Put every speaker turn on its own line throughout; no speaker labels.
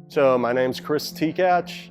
So my name's Chris Tkach.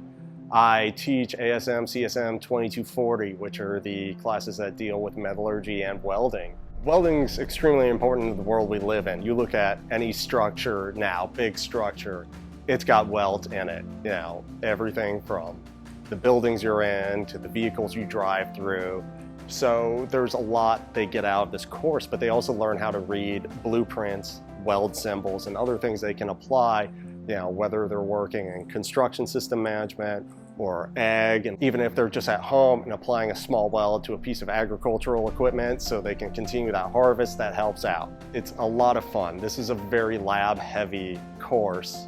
I teach ASM, CSM 2240, which are the classes that deal with metallurgy and welding. Welding's extremely important in the world we live in. You look at any structure now, big structure, it's got welds in it. You know, everything from the buildings you're in to the vehicles you drive through. So there's a lot they get out of this course, but they also learn how to read blueprints, weld symbols, and other things they can apply, you know, whether they're working in construction system management or ag, and even if they're just at home and applying a small weld to a piece of agricultural equipment so they can continue that harvest, that helps out. It's a lot of fun. This is a very lab-heavy course,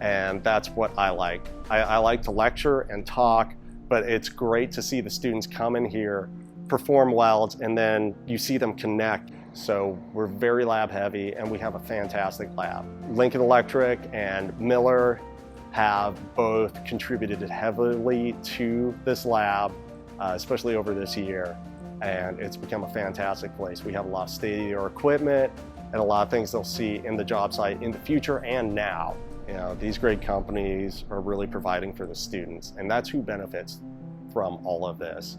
and that's what I like. I like to lecture and talk, but it's great to see the students come in here, perform welds, and then you see them connect. So we're very lab heavy and we have a fantastic lab. Lincoln Electric and Miller have both contributed heavily to this lab, especially over this year. And it's become a fantastic place. We have a lot of state-of-the-art equipment and a lot of things they'll see in the job site in the future and now. You know, these great companies are really providing for the students, and that's who benefits from all of this.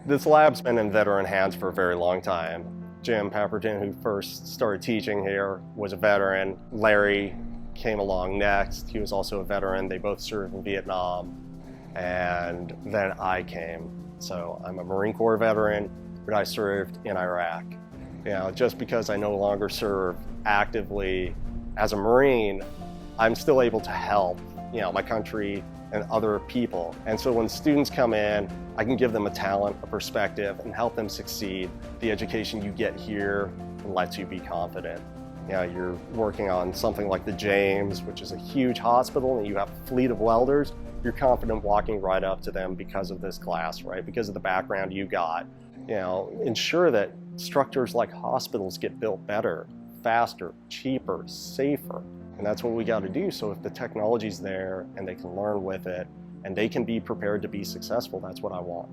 This lab's been in veteran hands for a very long time. Jim Pepperton, who first started teaching here, was a veteran. Larry came along next. He was also a veteran. They both served in Vietnam. And then I came. So I'm a Marine Corps veteran, but I served in Iraq. You know, just because I no longer serve actively as a Marine, I'm still able to help, you know, my country and other people. And so when students come in, I can give them a talent, a perspective, and help them succeed. The education you get here lets you be confident. You know, you're working on something like the James, which is a huge hospital, and you have a fleet of welders. You're confident walking right up to them because of this class, right? Because of the background you got. You know, ensure that structures like hospitals get built better, faster, cheaper, safer. And that's what we got to do. So if the technology's there and they can learn with it and they can be prepared to be successful, that's what I want.